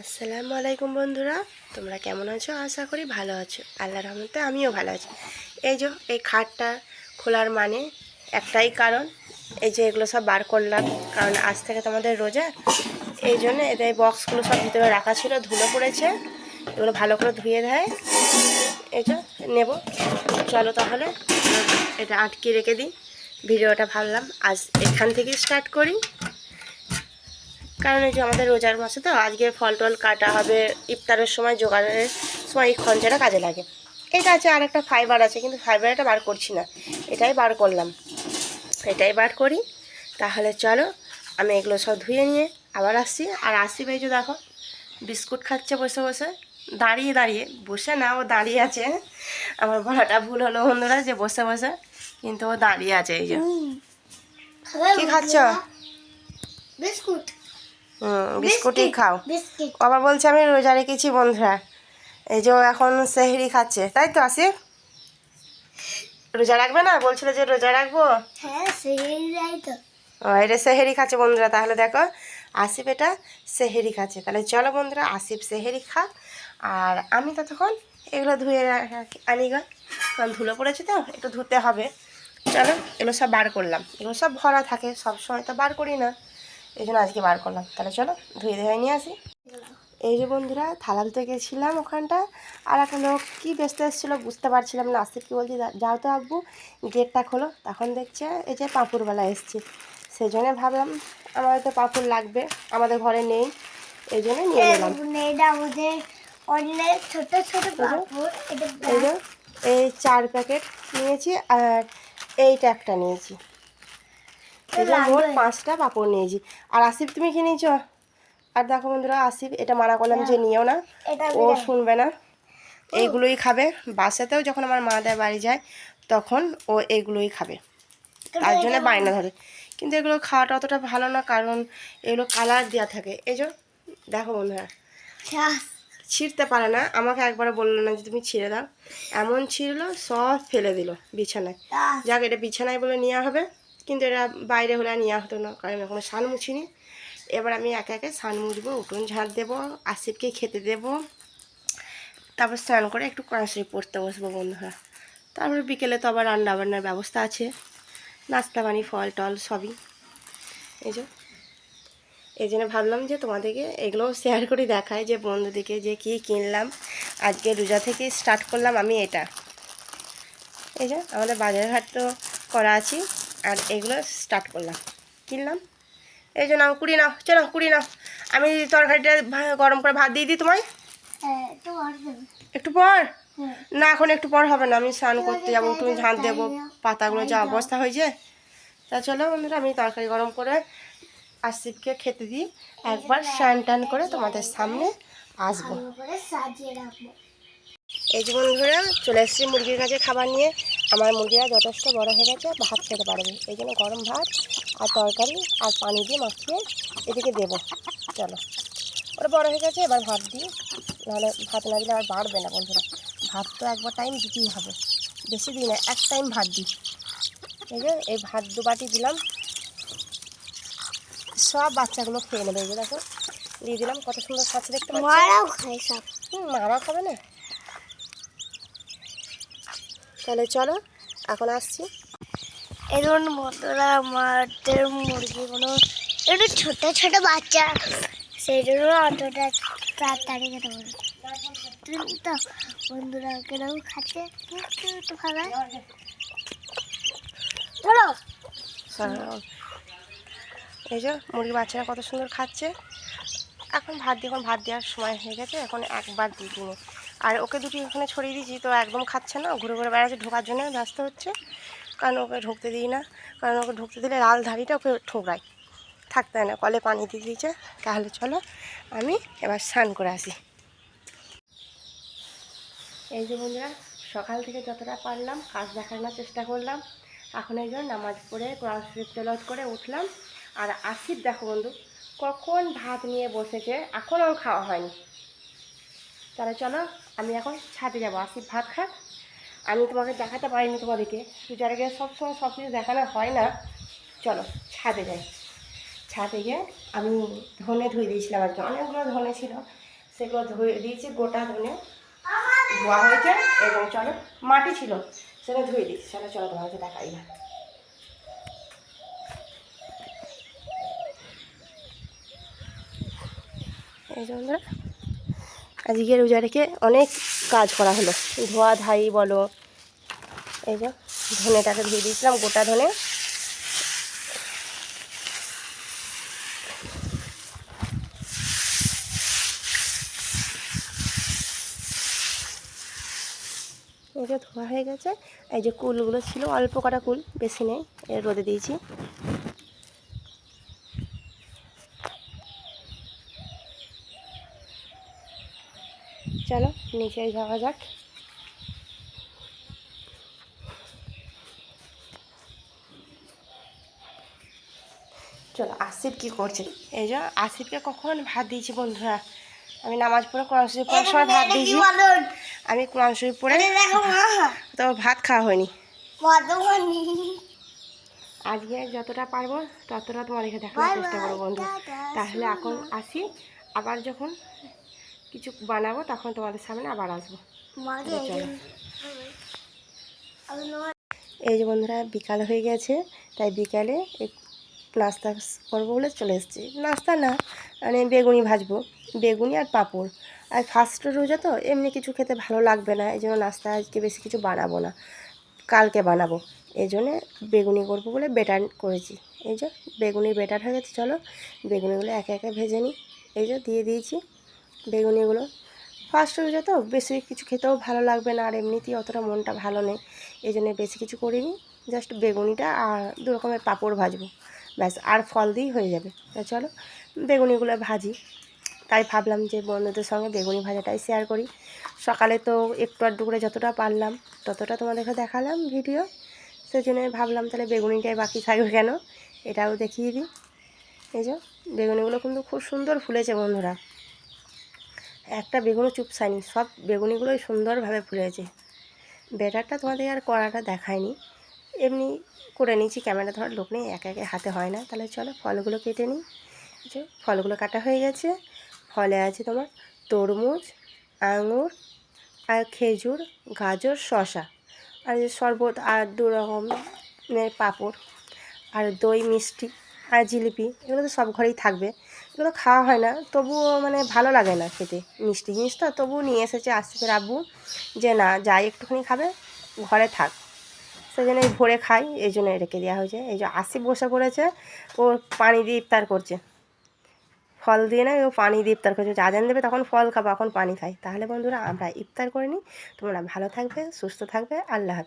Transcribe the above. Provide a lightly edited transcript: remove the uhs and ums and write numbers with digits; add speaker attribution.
Speaker 1: আসসালামু আলাইকুম বন্ধুরা, তোমরা কেমন আছো? আশা করি ভালো আছো। আল্লাহর রহমতে আমিও ভালো আছি। এই যে এই খাটটা খোলার মানে একটাই কারণ, এই যে এগুলো সব বার করলাম, কারণ আজ থেকে তোমাদের রোজা। এই জন্য এদের বক্সগুলো সব ভিতরে রাখা ছিল, ধুলো পড়েছে, এগুলো ভালো করে ধুয়ে দেয়। এই যে নেব, চলো তাহলে এটা আটকে রেখে দিই। ভিডিওটা ভাবলাম আজ এখান থেকেই স্টার্ট করি, কারণ এই যে আমাদের রোজার মাসে তো আজকে ফল টল কাটা হবে, ইফতারের সময় জোগাড়ের সময় এই খঞ্চাটা কাজে লাগে। এটা আছে আর একটা ফাইবার আছে, কিন্তু ফাইবার এটা বার করছি না, এটাই বার করলাম। এটাই বার করি। তাহলে চলো আমি এগুলো সব ধুয়ে নিয়ে আবার আসছি। আর আসি এই যে দেখো বিস্কুট খাচ্ছে বসে বসে, দাঁড়িয়ে দাঁড়িয়ে, বসে না, ও দাঁড়িয়ে আছে। আমার বলাটা ভুল হলো বন্ধুরা, যে বসে বসে, কিন্তু ও দাঁড়িয়ে আছে। এই যে কি খাচ্ছ?
Speaker 2: বিস্কুট।
Speaker 1: বিস্কুটই খাও। আবার বলছে আমি রোজা রেখেছি বন্ধুরা। এই যে ও এখন সেহরি খাচ্ছে, তাই তো? আসিফ রোজা রাখবে না? বলছিল যে রোজা রাখবো।
Speaker 2: হ্যাঁ, সেহরি তো।
Speaker 1: ও এটা সেহেরি খাচ্ছে বন্ধুরা। তাহলে দেখো আসিফ এটা সেহেরি খাচ্ছে। তাহলে চলো বন্ধুরা আসিফ সেহেরি খাক, আর আমি ততক্ষণ এগুলো ধুয়ে আনি গা, কারণ ধুলো পড়েছে তো একটু ধুতে হবে। চলো এগুলো সব বার করলাম, এগুলো সব ভরা থাকে, সব সময় তো বার করি না, এই জন্য আজকে বার করলাম। তাহলে চলো ধুয়ে ধুয়ে নিয়ে আসি। এই যে বন্ধুরা থালা ধুতে গেছিলাম ওখানটা, আর একটা লোক কী ব্যস্ত এসেছিলো বুঝতে পারছিলাম না। আসিফকে বলছি যাও তো আব্বু, গেটটা খোলো। তখন দেখছে এই যে পাঁপড়ওয়ালা এসছে, সেই জন্য ভাবলাম আমার তো পাঁপড় লাগবে, আমাদের ঘরে নেই, এই জন্য নিয়ে নিলাম।
Speaker 2: এটা আমাদের অনেক ছোট ছোট পাপড়।
Speaker 1: এই যে এই 4 প্যাকেট নিয়েছি, আর এইটা একটা নিয়েছি। এই যে মোট 5টা পাঁপড় নিয়েছি। আর আসিফ তুমি কি নিয়েছো? আর দেখো বন্ধুরা আসিফ এটা মানা করলাম যে নিও না, ও শুনবে না, এইগুলোই খাবে। বাসাতেও যখন আমার মাদের বাড়ি যায় তখন ও এইগুলোই খাবে, তার জন্য বায়না ধরে। কিন্তু এগুলো খাওয়াটা অতটা ভালো না, কারণ এগুলো কালার দেওয়া থাকে। এই যে দেখো বন্ধুরা ছিঁড়তে পারে না, আমাকে একবার বললো না যে তুমি ছিঁড়ে দাও, এমন ছিঁড়লো সব ফেলে দিল বিছানায়। যাক এটা বিছানায় বলে নেওয়া হবে, কিন্তু এটা বাইরে হলে আর নেওয়া হতো না, কারণ এখনো স্নান মুছিনি। এবার আমি একে একে স্নান মুছবো, উঠোন ঝাড় দেবো, আসিফকে খেতে দেবো, তারপর স্নান করে একটু কোরআন পড়তে বসবো বন্ধুরা। তারপর বিকেলে তো আবার রান্না বান্নার ব্যবস্থা আছে, নাস্তা পানি ফল টল সবই। এই জন্য ভাবলাম যে তোমাদেরকে এগুলোও শেয়ার করে দেখায়, যে বন্ধুদেরকে যে কী কিনলাম। আজকে রোজা থেকে স্টার্ট করলাম আমি এটা। এই যে আমাদের বাজার হাট তো করা আছি, আর এগুলো স্টার্ট করলাম, কিনলাম। এই জন্য কুড়ি নাও, চলো কুড়ি নাও। আমি তরকারিটা গরম করে ভাত দিয়ে দিই তোমায়। একটু পর না, এখন একটু পর হবে না, আমি স্নান করতে যাবো, তুমি ঝাঁট দেবো, পাতাগুলো যা অবস্থা হয়েছে। তা চলো বন্ধুরা আমি তরকারি গরম করে আসিফকে খেতে দিই, একবার স্নান টান করে তোমাদের সামনে আসবো। এই যে বন্ধুরা চলে এসেছি মুরগির কাছে খাবার নিয়ে। আমার মুরগিরা যথেষ্ট বড় হয়ে গেছে, ভাত খেতে পারবে, এই জন্য গরম ভাত আর তরকারি আর পানি দিয়ে মাখিয়ে এদিকে দেবো। চলো ওরা বড় হয়ে গেছে, এবার ভাত দিই, নাহলে ভাত না দিলে আর বাড়বে না বন্ধুরা। ভাত তো একবার টাইম দিতেই হবে, বেশি দিই না, এক টাইম ভাত দিই। এই যে এই ভাত 2 বাটি দিলাম, সব বাচ্চাগুলো খেয়ে নেবে। এই যে দেখো দিয়ে দিলাম, কত সুন্দর খাচ্ছে দেখতে পাচ্ছি।
Speaker 2: মারাও খায় সব।
Speaker 1: মারাও খাবে না। তাহলে চলো এখন আসছি।
Speaker 2: এই ধরুন বন্ধুরা আমাদের মুরগিগুলো একটু ছোট ছোট বাচ্চা, সেই জন্য অতটা তাড়াতাড়ি খেতে পারে তো। বন্ধুরা কেউ খাচ্ছে একটু খাবে। চলো
Speaker 1: এই যে মুরগি বাচ্চারা কত সুন্দর খাচ্ছে। এখন ভাত দেওয়ার সময় হয়ে গেছে, এখন একবার দিই দিনে। আর ওকে দুটি এখানে ছড়িয়ে দিয়েছি, তো একদম খাচ্ছে না, ঘুরে ঘুরে বেড়াচ্ছে, ঢোকার জন্য ব্যস্ত হচ্ছে, কারণ ওকে ঢুকতে দিই না, কারণ ওকে ঢুকতে দিলে লাল ধাড়িটা ওকে ঠোকরায়, থাকতে হয় না, কলে পানি দিয়ে দিয়েছে। তাহলে চলো আমি এবার স্নান করে আসি। এই যে বন্ধুরা সকাল থেকে যতটা পারলাম কাজ দেখানোর চেষ্টা করলাম। এখন এই জন্য নামাজ পড়ে কোরআন শরীফ তেলাওয়াত করে উঠলাম। আর আসিফ দেখো বন্ধু কখন ভাত নিয়ে বসেছে, এখন ওর খাওয়া হয়নি। তাহলে চলো আমি এখন ছাদে যাবো, আসিফ ভাত খাক। আমি তোমাকে দেখাতে পারিনি, তোমাদেরকে পূজার আগে সবসময় সব কিছু দেখানো হয় না। চলো ছাদে যাই। ছাদে গিয়ে আমি ধনে ধুয়ে দিয়েছিলাম, আজকে অনেকগুলো ধনে ছিল, সেগুলো ধুয়ে দিয়েছি, গোটা ধনে ধোয়া হয়েছে। এবং চলো, মাটি ছিল সেটা ধুয়ে দিচ্ছি। চলো চলো তোমাকে দেখাই না। এই যে বন্ধুরা, আজকে রোজা রেখে অনেক কাজ করা হলো, ধোয়া ধাই বলো। এই যে ধনেটাকে ধুয়ে দিয়েছিলাম, গোটা ধনে। এই যে ধোয়া হয়ে গেছে। এই যে কুলগুলো ছিল, অল্প কটা কুল, বেশি নেই, এর রোদে দিয়েছি। চলো নিচে যাওয়া যাক। চলো, আসিফ কি করছে? এই যে আসিফকে কখন ভাত দিয়েছি বন্ধুরা, আমি নামাজ পড়ে কোরআন শরীফ পড়ার সময় ভাত দিয়েছি। আমি কোরআন শরীফ পড়ে তো ভাত খাওয়া হয়নি। আজকে যতটা পারবো ততটা তোমাদেরকে দেখানোর চেষ্টা করবো বন্ধু। তাহলে এখন আসি, আবার যখন কিছু বানাবো তখন তোমাদের সামনে আবার আসবো। এই যে বন্ধুরা, বিকাল হয়ে গেছে, তাই বিকালে নাস্তা করবো বলে চলে এসেছি। নাস্তা না, মানে বেগুনি ভাজবো, বেগুনি আর পাঁপড়। আর ফার্স্ট রোজা তো এমনি কিছু খেতে ভালো লাগবে না, এই জন্য নাস্তা আজকে বেশি কিছু বানাবো না, কালকে বানাবো। এই জন্যে বেগুনি করবো বলে বেটার করেছি। এই যে বেগুনির বেটার হয়ে গেছে। চলো বেগুনিগুলো একে একে ভেজে নিই। এই যে দিয়ে দিয়েছি বেগুনিগুলো। ফার্স্ট রোজা তো বেশি কিছু খেতেও ভালো লাগবে না, আর এমনিতেই অতটা মনটা ভালো নেই, এই জন্য বেশি কিছু করিনি। জাস্ট বেগুনিটা আর 2 রকমের পাঁপড় ভাজবো, ব্যাস, আর ফল দিয়েই হয়ে যাবে। তা চলো বেগুনিগুলো ভাজি। তাই ভাবলাম যে বন্ধুদের সঙ্গে বেগুনি ভাজাটাই শেয়ার করি। সকালে তো একটু আধটু করে যতটা পারলাম ততটা তোমাদেরকে দেখালাম ভিডিও, সেই জন্য ভাবলাম তাহলে বেগুনিটাই বাকি থাকবে কেন, এটাও দেখিয়ে দিই। এই যে বেগুনিগুলো কিন্তু খুব সুন্দর ফুলেছে বন্ধুরা, একটা বেগুনও চুপসায়নি, সব বেগুনিগুলোই সুন্দরভাবে ফুলেছে। ব্যাটারটা তোমাদের আর কড়াটা দেখায়নি, এমনি করে নিয়েছি, ক্যামেরা ধরার লোক নেই, একে একে হাতে হয় না। তাহলে চলো ফলগুলো কেটে নিই। যে ফলগুলো কাটা হয়ে গেছে। ফলে আছে তোমার তরমুজ, আঙুর আর খেজুর, গাজর, শসা, আর যে শরবত, আর 2 রকমের পাঁপড়, আর দই, মিষ্টি আর জিলিপি। এগুলো তো সব ঘরেই থাকবে, এগুলো খাওয়া হয় না, তবুও মানে ভালো লাগে না খেতে, মিষ্টি জিনিস তো, তবুও নিয়ে এসেছে আসিফের আব্বু, যে না যাই একটুখানি খাবে ঘরে থাক, সেই জন্য ভরে খাই, এই জন্য রেখে দেওয়া হয়েছে। এই যে আসিফ বসে পড়েছে, ও পানি দিয়ে ইফতার করছে, ফল দিয়ে না, ও পানি দিয়ে ইফতার করছে। আজান দেবে তখন ফল খাবো, এখন পানি খাই। তাহলে বন্ধুরা আমরা ইফতার করে নিই। তোমরা ভালো থাকবে, সুস্থ থাকবে, আল্লাহ হাফেজ।